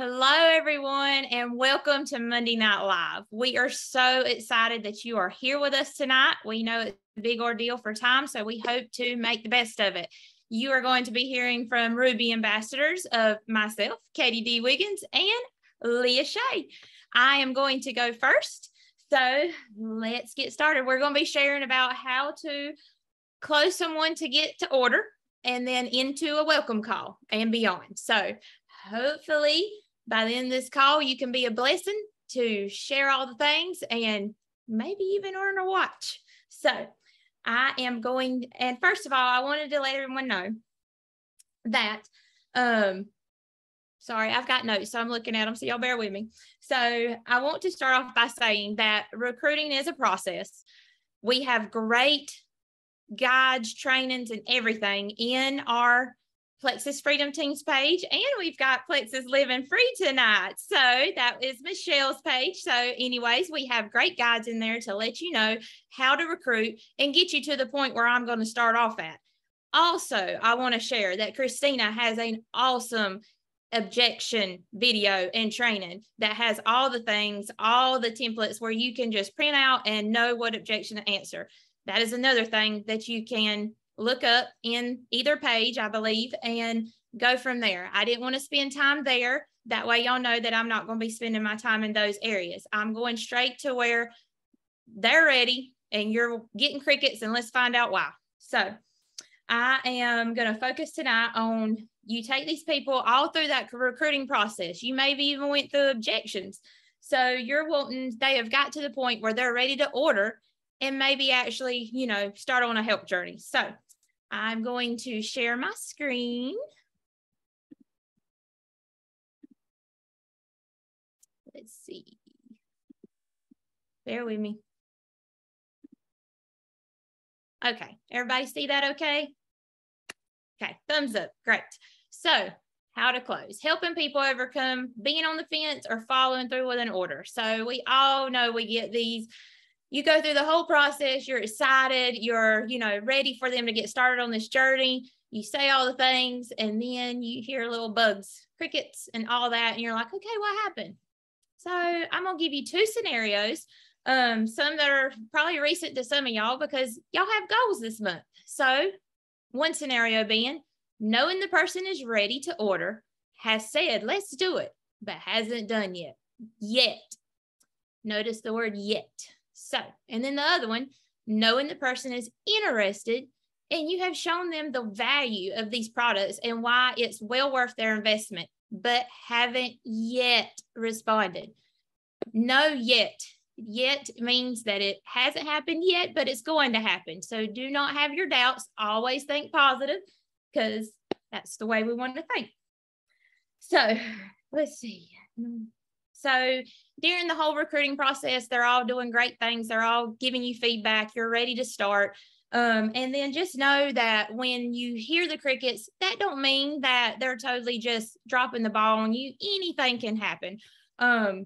Hello, everyone, and welcome to Monday Night Live. We are so excited that you are here with us tonight. We know it's a big ordeal for time, so we hope to make the best of it. You are going to be hearing from Ruby ambassadors of myself, Katie D. Wiggins, and Leah Shay. I am going to go first, so let's get started. We're going to be sharing about how to close someone to get to order and then into a welcome call and beyond. So hopefully by the end of this call, you can be a blessing to share all the things and maybe even earn a watch. So I am going, and first of all, I wanted to let everyone know that, sorry, I've got notes, so I'm looking at them, so y'all bear with me. So I want to start off by saying that recruiting is a process. We have great guides, trainings, and everything in our Plexus Freedom Teams page, and we've got Plexus Living Free tonight. So that is Michelle's page. So anyways, we have great guides in there to let you know how to recruit and get you to the point where I'm going to start off at. Also, I want to share that Christina has an awesome objection video and training that has all the things, all the templates where you can just print out and know what objection to answer. That is another thing that you can look up in either page, I believe, and go from there. I didn't want to spend time there. That way y'all know that I'm not going to be spending my time in those areas. I'm going straight to where they're ready and you're getting crickets, and let's find out why. So I am going to focus tonight on you take these people all through that recruiting process. You maybe even went through objections. So you're wanting, they have got to the point where they're ready to order and maybe actually, start on a help journey. So I'm going to share my screen. Let's see. Bear with me. Okay, everybody see that okay? Okay, thumbs up, great. So how to close, helping people overcome being on the fence or following through with an order. So we all know we get these. You go through the whole process, you're excited, you're, ready for them to get started on this journey. You say all the things, and then you hear little bugs, crickets, and all that. And you're like, okay, what happened? So I'm going to give you two scenarios, some that are probably recent to some of y'all because y'all have goals this month. So one scenario being knowing the person is ready to order, has said, let's do it, but hasn't done yet. Notice the word yet. So, and then the other one, knowing the person is interested and you have shown them the value of these products and why it's well worth their investment, but haven't yet responded. No yet. Yet means that it hasn't happened yet, but it's going to happen. So do not have your doubts. Always think positive because that's the way we want to think. So let's see. So during the whole recruiting process, they're all doing great things. They're all giving you feedback. You're ready to start. And then just know that when you hear the crickets, that don't mean that they're totally just dropping the ball on you. Anything can happen. Anything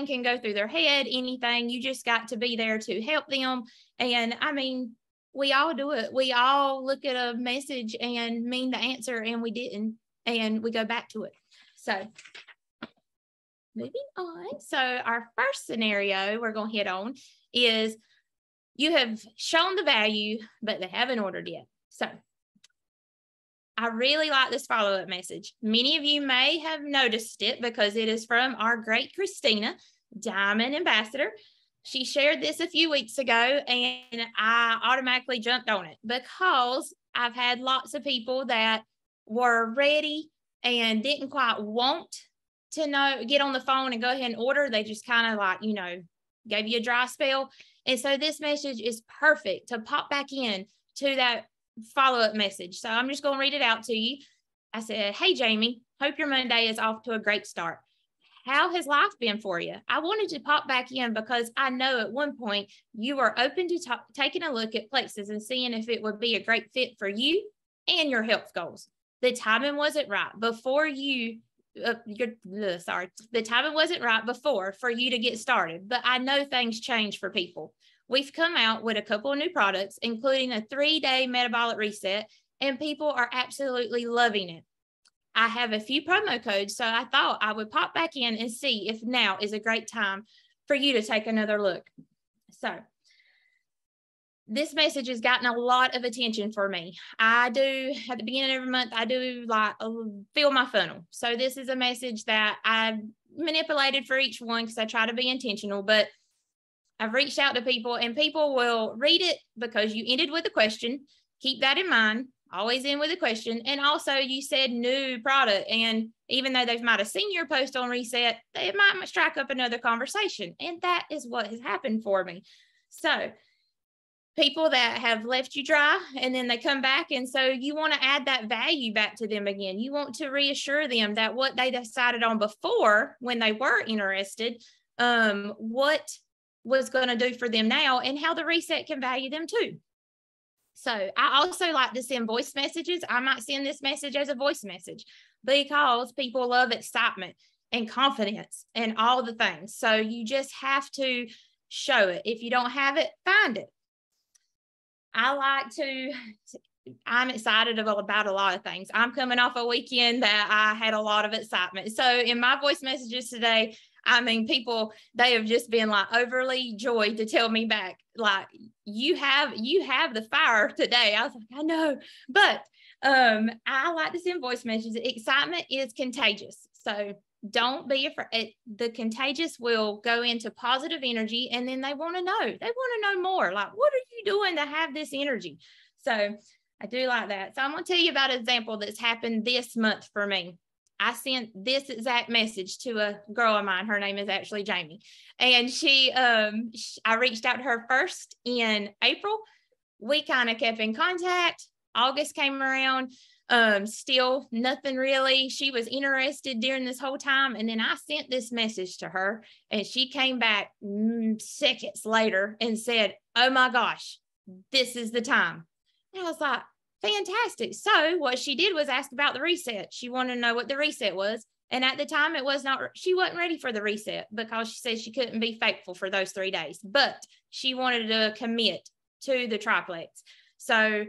can go through their head, anything. You just got to be there to help them. And I mean, we all do it. We all look at a message and mean the answer and we didn't, and we go back to it. So moving on. So our first scenario we're going to hit on is you have shown the value, but they haven't ordered yet. So I really like this follow-up message. Many of you may have noticed it because it is from our great Christina, Diamond Ambassador. She shared this a few weeks ago and I automatically jumped on it because I've had lots of people that were ready and didn't quite want to get on the phone and go ahead and order. They just kind of like, gave you a dry spell. And so this message is perfect to pop back in to that follow-up message. So I'm just going to read it out to you. I said, hey, Jamie, hope your Monday is off to a great start. How has life been for you? I wanted to pop back in because I know at one point you were open to taking a look at Plexus and seeing if it would be a great fit for you and your health goals. The timing wasn't right before the timing wasn't right before for you to get started, but I know things change for people. We've come out with a couple of new products, including a 3-day metabolic reset, and people are absolutely loving it. I have a few promo codes, so I thought I would pop back in and see if now is a great time for you to take another look. So this message has gotten a lot of attention for me. I do, at the beginning of every month, I do like fill my funnel. So this is a message that I've manipulated for each one because I try to be intentional, but I've reached out to people and people will read it because you ended with a question. Keep that in mind. Always end with a question. And also you said new product. And even though they might have seen your post on reset, they might strike up another conversation. And that is what has happened for me. So people that have left you dry and then they come back. And so you want to add that value back to them again. You want to reassure them that what they decided on before when they were interested, what was going to do for them now and how the reset can value them too. So I also like to send voice messages. I might send this message as a voice message because people love excitement and confidence and all the things. So you just have to show it. If you don't have it, find it. I'm excited about a lot of things. I'm coming off a weekend that I had a lot of excitement. So in my voice messages today, I mean, people, they have just been like overly joyed to tell me back, like, you have the fire today. I was like, I know, but I like to send voice messages. Excitement is contagious. So don't be afraid. The contagious will go into positive energy and then they want to know. They want to know more. Like, what are you doing to have this energy? So I do like that. So I'm going to tell you about an example that's happened this month for me. I sent this exact message to a girl of mine. Her name is actually Jamie. And I reached out to her first in April. We kind of kept in contact. August came around. Still nothing really. She was interested during this whole time. And then I sent this message to her and she came back seconds later and said, oh my gosh, this is the time. And I was like, fantastic. So what she did was ask about the reset. She wanted to know what the reset was. And at the time she wasn't ready for the reset because she said she couldn't be faithful for those 3 days, but she wanted to commit to the triplex. So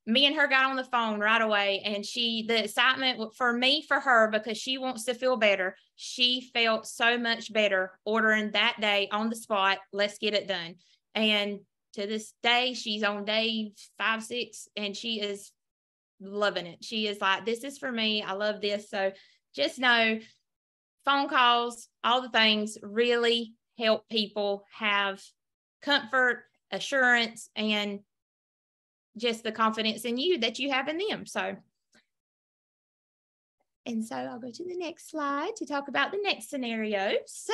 me and her got on the phone right away, and the excitement for her, because she wants to feel better. She felt so much better ordering that day on the spot. Let's get it done. And to this day, she's on day 5, 6, and she is loving it. She is like, this is for me. I love this. So just know phone calls, all the things really help people have comfort, assurance, and just the confidence in you that you have in them. So I'll go to the next slide to talk about the next scenario. So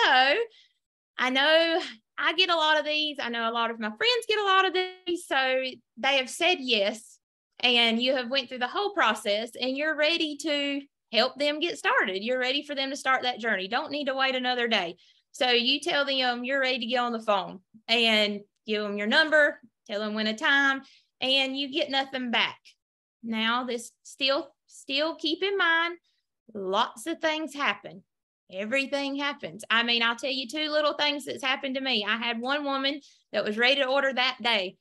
I know I get a lot of these. I know a lot of my friends get a lot of these. So they have said yes, and you have went through the whole process and you're ready to help them get started. You're ready for them to start that journey. Don't need to wait another day. So you tell them you're ready to get on the phone and give them your number, tell them when a time, and you get nothing back. Now this still keep in mind, lots of things happen. Everything happens. I mean, I'll tell you 2 little things that's happened to me. I had one woman that was ready to order that day.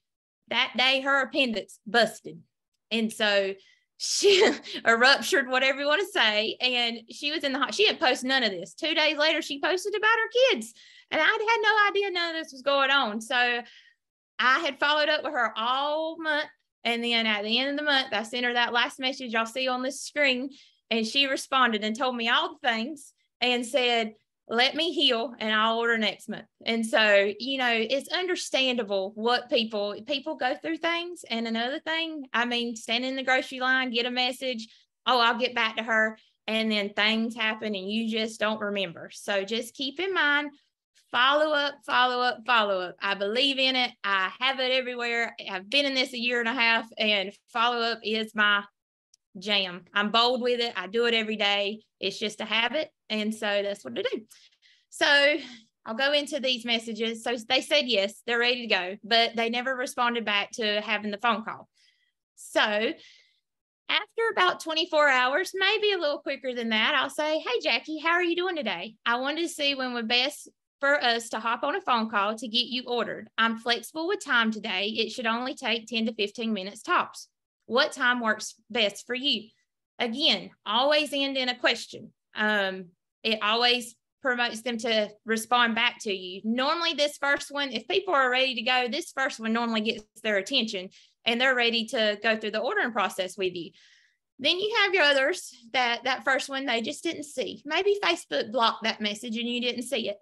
That day, her appendix busted. And so she ruptured, whatever you want to say. And she was in the she didn't post none of this. 2 days later, she posted about her kids. And I had no idea none of this was going on. So I had followed up with her all month. And then at the end of the month, I sent her that last message y'all see on this screen. And she responded and told me all the things and said, let me heal and I'll order next month. And so, it's understandable what people go through things. And another thing, I mean, stand in the grocery line, get a message. Oh, I'll get back to her. And then things happen and you just don't remember. So just keep in mind, follow up. I believe in it. I have it everywhere. I've been in this 1.5 years, and follow up is my jam. I'm bold with it. I do it every day. It's just a habit. And so that's what I do. So I'll go into these messages. So they said yes, they're ready to go, but they never responded back to having the phone call. So after about 24 hours, maybe a little quicker than that, I'll say, hey, Jackie, how are you doing today? I wanted to see when would best for us to hop on a phone call to get you ordered. I'm flexible with time today. It should only take 10 to 15 minutes tops. What time works best for you? Again, always end in a question. It always promotes them to respond back to you. Normally this first one, if people are ready to go, this first one normally gets their attention and they're ready to go through the ordering process with you. Then you have your others that first one, they just didn't see. Maybe Facebook blocked that message and you didn't see it.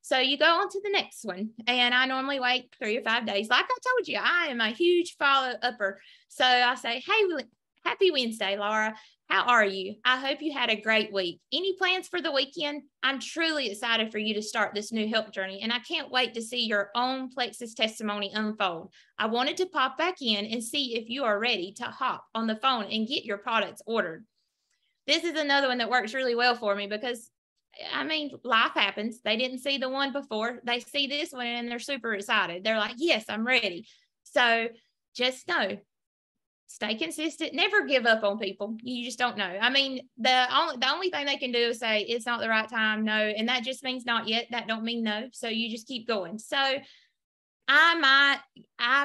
So you go on to the next one. And I normally wait 3 or 5 days. Like I told you, I am a huge follow-upper. So I say, hey, happy Wednesday, Laura. How are you? I hope you had a great week. Any plans for the weekend? I'm truly excited for you to start this new help journey, and I can't wait to see your own Plexus testimony unfold. I wanted to pop back in and see if you are ready to hop on the phone and get your products ordered. This is another one that works really well for me because, I mean, life happens. They didn't see the one before. They see this one and they're super excited. They're like, yes, I'm ready. So just know, stay consistent. Never give up on people. You just don't know. I mean, the only thing they can do is say it's not the right time. No. And that just means not yet. That don't mean no. So you just keep going. So I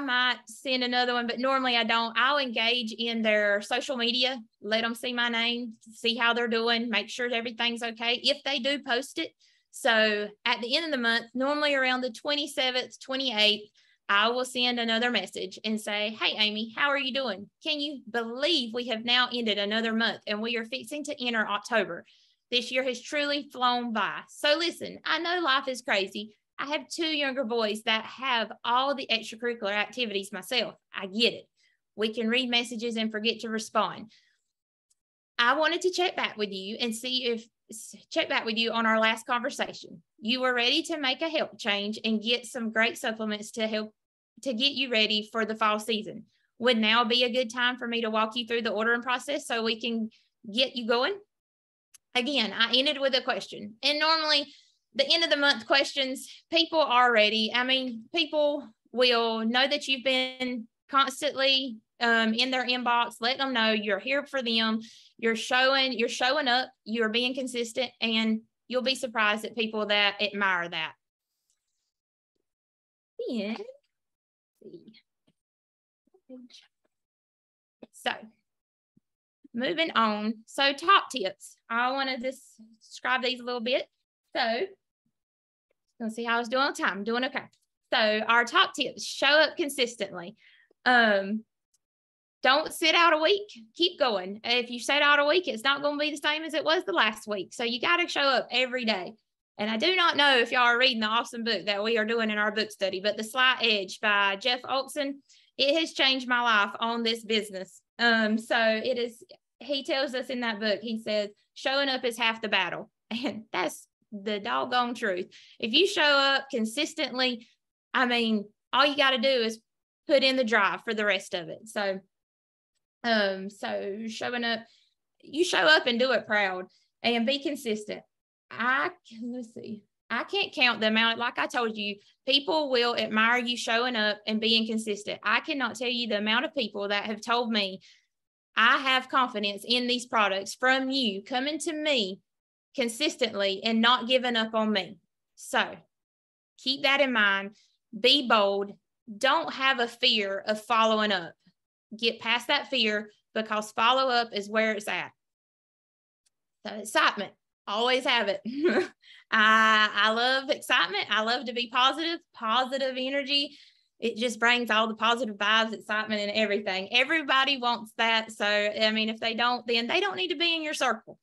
might send another one, but normally I don't. I'll engage in their social media, let them see my name, see how they're doing, make sure everything's okay. If they do post it. So at the end of the month, normally around the 27th, 28th, I will send another message and say, hey, Amy, how are you doing? Can you believe we have now ended another month and we are fixing to enter October? This year has truly flown by. So listen, I know life is crazy. I have 2 younger boys that have all the extracurricular activities myself. I get it. We can read messages and forget to respond. I wanted to check back with you and check back with you on our last conversation. You were ready to make a health change and get some great supplements to help to get you ready for the fall season. Would now be a good time for me to walk you through the ordering process so we can get you going? Again, I ended with a question. And normally the end of the month questions, people are ready. I mean, people will know that you've been constantly in their inbox. Let them know you're here for them. You're showing up, you're being consistent, and you'll be surprised at people that admire that. Yeah. So moving on. So top tips. I want to just describe these a little bit. So let's see how I was doing on time. I'm doing okay. So our top tips: show up consistently. Don't sit out a week. Keep going. If you sit out a week, it's not going to be the same as it was the last week. So you got to show up every day. And I do not know if y'all are reading the awesome book that we are doing in our book study, but The Slight Edge by Jeff Olson, it has changed my life on this business. So it is, he tells us in that book, he says, showing up is half the battle. And that's the doggone truth. If you show up consistently, I mean, all you got to do is put in the drive for the rest of it. So showing up, you show up and do it proud and be consistent. Let's see. I can't count the amount. Like I told you, people will admire you showing up and being consistent. I cannot tell you the amount of people that have told me, I have confidence in these products from you coming to me consistently and not giving up on me. So keep that in mind. Be bold. Don't have a fear of following up. Get past that fear, because follow up is where it's at. So excitement, always have it. I love excitement. I love to be positive energy. It just brings all the positive vibes, excitement, and everything. Everybody wants that. So, I mean, if they don't, then they don't need to be in your circle.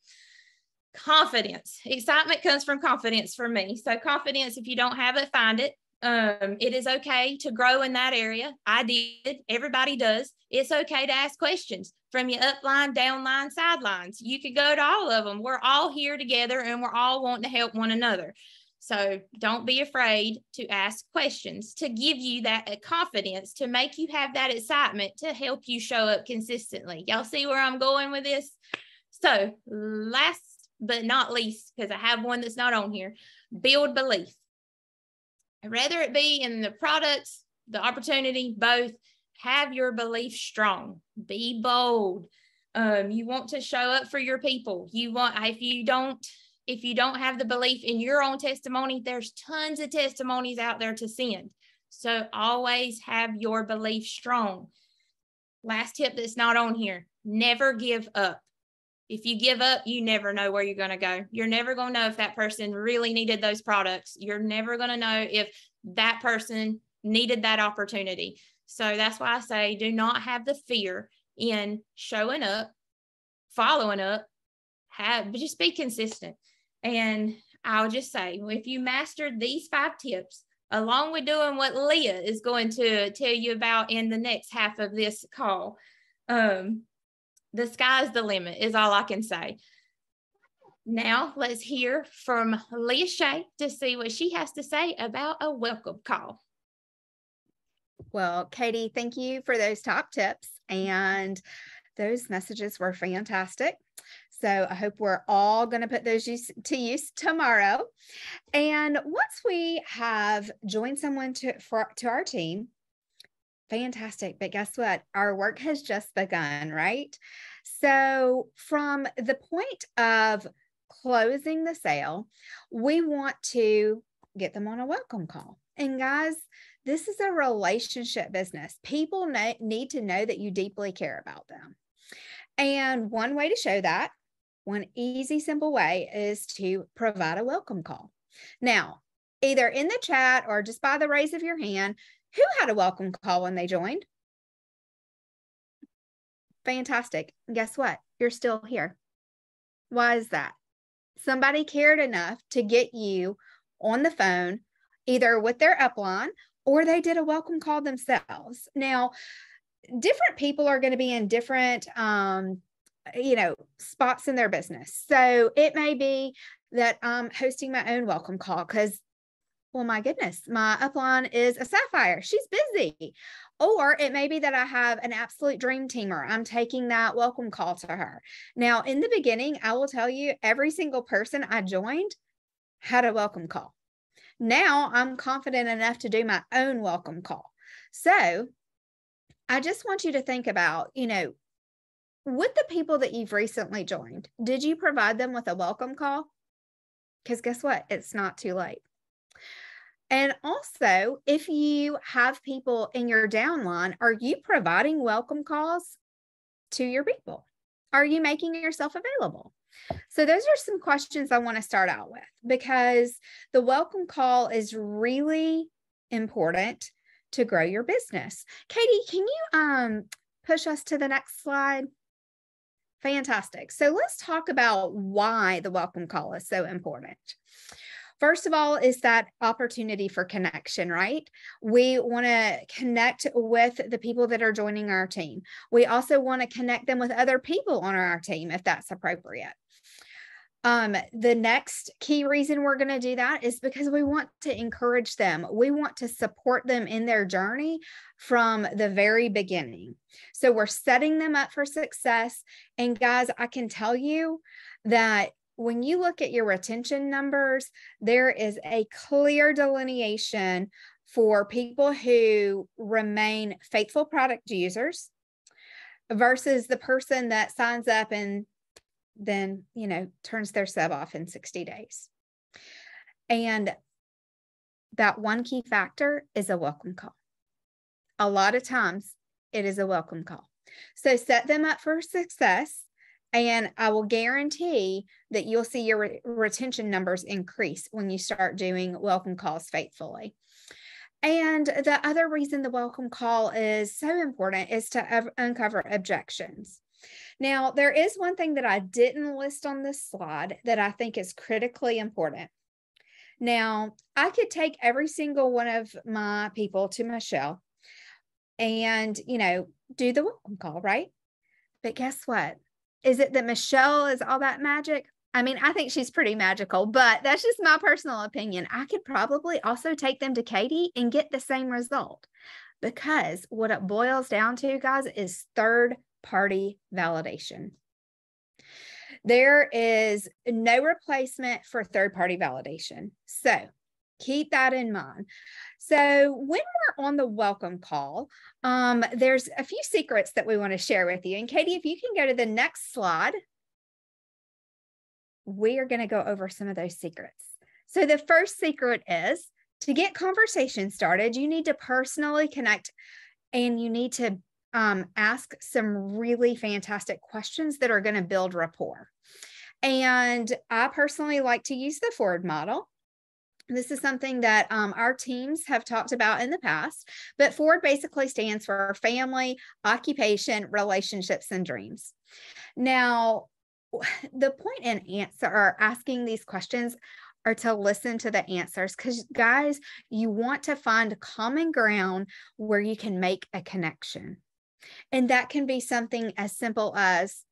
Confidence. Excitement comes from confidence for me. So confidence, if you don't have it, find it. It is okay to grow in that area. I did. Everybody does. It's okay to ask questions from your upline, downline, sidelines. You could go to all of them. We're all here together and we're all wanting to help one another. So don't be afraid to ask questions, to give you that confidence, to make you have that excitement, to help you show up consistently. Y'all see where I'm going with this? So last but not least, because I have one that's not on here, build belief. Whether it be in the products, the opportunity, both, have your belief strong. Be bold. You want to show up for your people. If you don't have the belief in your own testimony, there's tons of testimonies out there to send. So always have your belief strong. Last tip that's not on here: never give up. If you give up, you never know where you're going to go. You're never going to know if that person really needed those products. You're never going to know if that person needed that opportunity. So that's why I say, do not have the fear in showing up, following up, just be consistent. And I'll just say, if you mastered these 5 tips, along with doing what Leah is going to tell you about in the next half of this call, the sky's the limit is all I can say. Now let's hear from Leah Shay to see what she has to say about a welcome call. Well, Katie, thank you for those top tips, and those messages were fantastic. So I hope we're all going to put those to use tomorrow. And once we have joined someone to our team, fantastic. But guess what? Our work has just begun, right? So from the point of closing the sale, we want to get them on a welcome call. And guys, this is a relationship business. People need to know that you deeply care about them. And one way to show that, one easy, simple way, is to provide a welcome call. Now, either in the chat or just by the raise of your hand, who had a welcome call when they joined? Fantastic. Guess what? You're still here. Why is that? Somebody cared enough to get you on the phone, either with their upline or they did a welcome call themselves. Now, different people are going to be in different, spots in their business. So it may be that I'm hosting my own welcome call because, well, my goodness, my upline is a sapphire. She's busy. Or it may be that I have an absolute dream teamer. I'm taking that welcome call to her. Now, in the beginning, I will tell you, every single person I joined had a welcome call. Now I'm confident enough to do my own welcome call. So I just want you to think about, with the people that you've recently joined, did you provide them with a welcome call? Because guess what? It's not too late. And also, if you have people in your downline, are you providing welcome calls to your people? Are you making yourself available? So those are some questions I want to start out with, because the welcome call is really important to grow your business. Katie, can you push us to the next slide? Fantastic. So let's talk about why the welcome call is so important. First of all, is that opportunity for connection, right? We want to connect with the people that are joining our team. We also want to connect them with other people on our team, if that's appropriate. The next key reason we're going to do that is because we want to encourage them. We want to support them in their journey from the very beginning. So we're setting them up for success. And guys, I can tell you that when you look at your retention numbers, there is a clear delineation for people who remain faithful product users versus the person that signs up and then, turns their sub off in 60 days. And that one key factor is a welcome call. A lot of times it is a welcome call. So set them up for success, and I will guarantee that you'll see your retention numbers increase when you start doing welcome calls faithfully. And the other reason the welcome call is so important is to uncover objections. Now, there is one thing that I didn't list on this slide that I think is critically important. Now, I could take every single one of my people to Michelle and, do the welcome call, right? But guess what? Is it that Michelle is all that magic? I mean, I think she's pretty magical, but that's just my personal opinion. I could probably also take them to Katie and get the same result, because what it boils down to, guys, is third-party validation. There is no replacement for third-party validation. So keep that in mind. So when we're on the welcome call, there's a few secrets that we want to share with you. And Katie, if you can go to the next slide, we are going to go over some of those secrets. So the first secret is, to get conversation started, you need to personally connect, and you need to ask some really fantastic questions that are going to build rapport. And I personally like to use the Ford model. This is something that our teams have talked about in the past, but Ford basically stands for family, occupation, relationships, and dreams. Now, the point in answer or asking these questions are to listen to the answers, because guys, you want to find common ground where you can make a connection. And that can be something as simple as,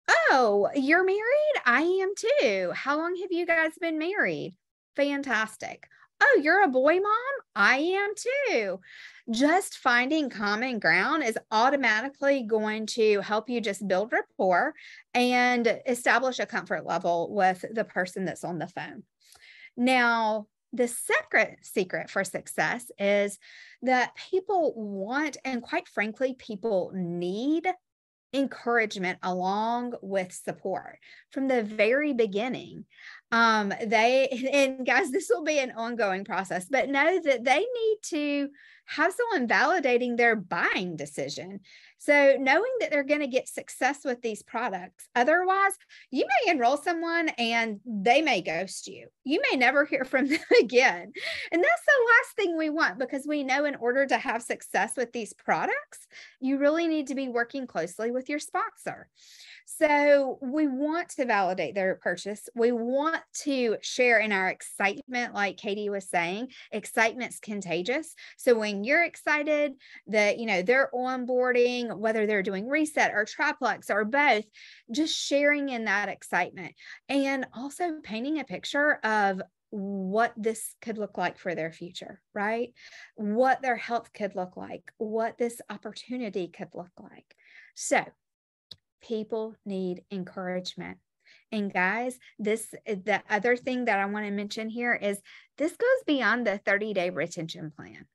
oh, you're married? I am too. How long have you guys been married? Fantastic. Oh, you're a boy mom? I am too. Just finding common ground is automatically going to help you just build rapport and establish a comfort level with the person that's on the phone. Now, the secret for success is that people want, and quite frankly, people need encouragement along with support from the very beginning. And guys, this will be an ongoing process, but know that they need to have someone validating their buying decision. So knowing that they're going to get success with these products. Otherwise, you may enroll someone and they may ghost you. You may never hear from them again. And that's the last thing we want, because we know in order to have success with these products, you really need to be working closely with your sponsor. So we want to validate their purchase. We want to share in our excitement, like Katie was saying. Excitement's contagious. So when you're excited that, they're onboarding, whether they're doing reset or triplex or both, just sharing in that excitement, and also painting a picture of what this could look like for their future, right? What their health could look like, what this opportunity could look like. So people need encouragement. And guys, the other thing that I want to mention here is this goes beyond the 30-day retention plan.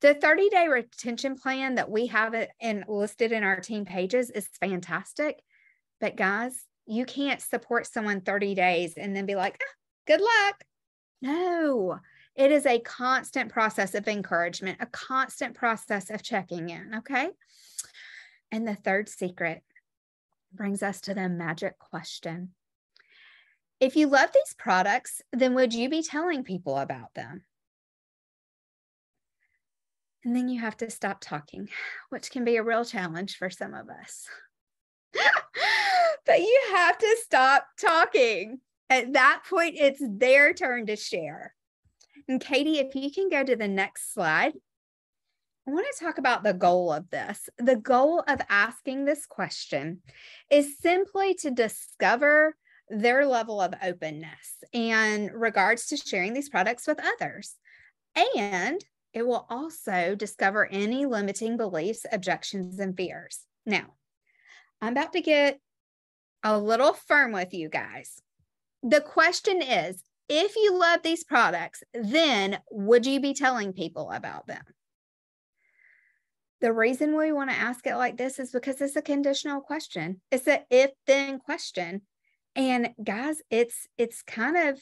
The 30-day retention plan that we have listed in our team pages is fantastic. But guys, you can't support someone 30 days and then be like, good luck. No, it is a constant process of encouragement, a constant process of checking in. Okay. And the third secret brings us to the magic question. If you love these products, then would you be telling people about them? And then you have to stop talking, which can be a real challenge for some of us. But you have to stop talking. At that point, it's their turn to share. And Katie, if you can go to the next slide, I want to talk about the goal of this. The goal of asking this question is simply to discover their level of openness in regards to sharing these products with others. And it will also discover any limiting beliefs, objections, and fears. Now, I'm about to get a little firm with you guys. The question is, if you love these products, then would you be telling people about them? The reason we want to ask it like this is because it's a conditional question. It's an if-then question. And guys, it's kind of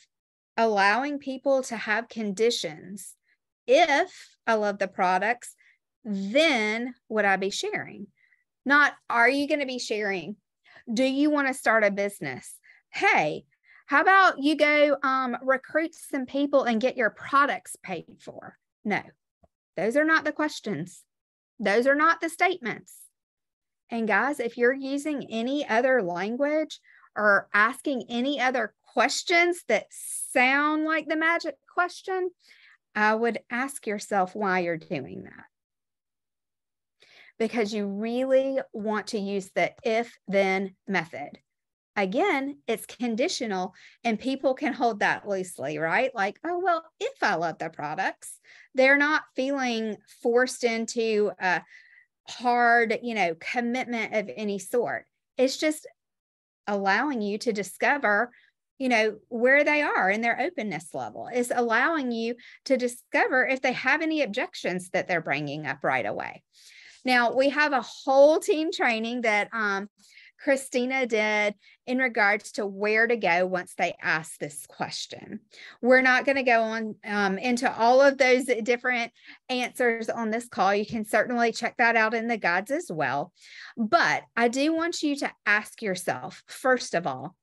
allowing people to have conditions. If I love the products, then would I be sharing? Not, are you going to be sharing? Do you want to start a business? Hey, how about you go recruit some people and get your products paid for? No, those are not the questions. Those are not the statements. And guys, if you're using any other language or asking any other questions that sound like the magic question, I would ask yourself why you're doing that. Because you really want to use the if-then method. Again, it's conditional and people can hold that loosely, right? Like, oh, well, if I love the products, they're not feeling forced into a hard, commitment of any sort. It's just allowing you to discover, where they are in their openness level. It's allowing you to discover if they have any objections that they're bringing up right away. Now, we have a whole team training that Christina did in regards to where to go once they ask this question. We're not going to go on into all of those different answers on this call. You can certainly check that out in the guides as well. But I do want you to ask yourself, first of all,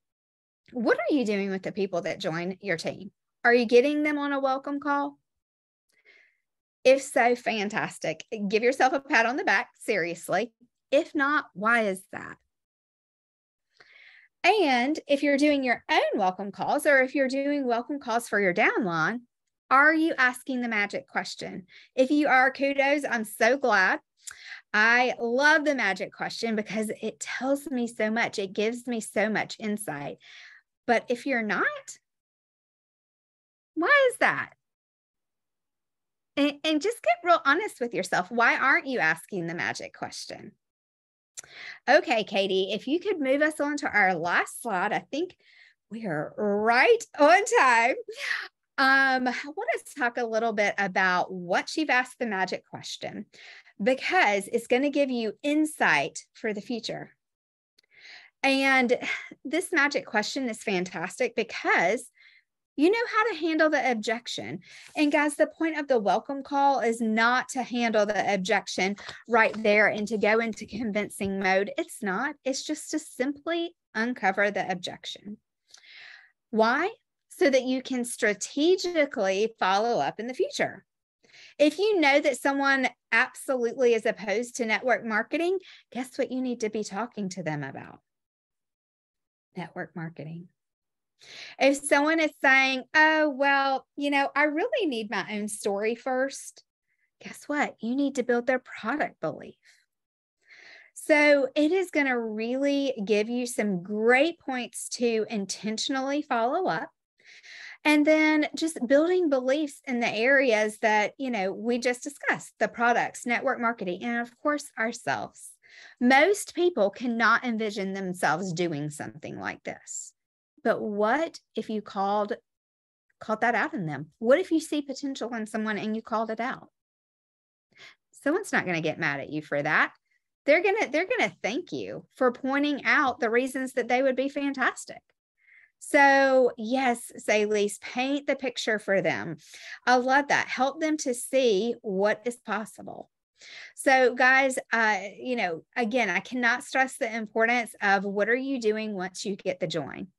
what are you doing with the people that join your team? Are you getting them on a welcome call? If so, fantastic. Give yourself a pat on the back, seriously. If not, why is that? And if you're doing your own welcome calls, or if you're doing welcome calls for your downline, are you asking the magic question? If you are, kudos, I'm so glad. I love the magic question because it tells me so much. It gives me so much insight. But if you're not, why is that? And just get real honest with yourself. Why aren't you asking the magic question? Okay, Katie, if you could move us on to our last slide, I think we are right on time. I want to talk a little bit about what you've asked the magic question, because it's going to give you insight for the future. And this magic question is fantastic because you know how to handle the objection. And guys, the point of the welcome call is not to handle the objection right there and to go into convincing mode. It's not. It's just to simply uncover the objection. Why? So that you can strategically follow up in the future. If you know that someone absolutely is opposed to network marketing, guess what you need to be talking to them about? Network marketing. If someone is saying, oh, well, I really need my own story first, guess what? You need to build their product belief. So it is going to really give you some great points to intentionally follow up. And then just building beliefs in the areas that, we just discussed, the products, network marketing, and of course, ourselves. Most people cannot envision themselves doing something like this. But what if you called that out in them? What if you see potential in someone and you called it out? Someone's not going to get mad at you for that. They're going to thank you for pointing out the reasons that they would be fantastic. So yes, say Lise, paint the picture for them. I love that. Help them to see what is possible. So guys, again, I cannot stress the importance of what are you doing once you get the join?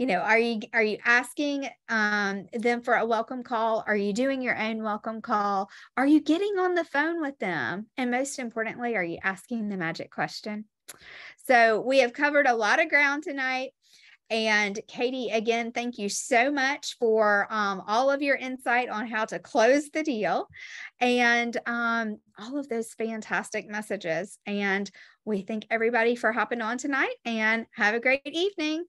Are you asking them for a welcome call? Are you doing your own welcome call? Are you getting on the phone with them? And most importantly, are you asking the magic question? So we have covered a lot of ground tonight. And Katie, again, thank you so much for all of your insight on how to close the deal and all of those fantastic messages. And we thank everybody for hopping on tonight and have a great evening.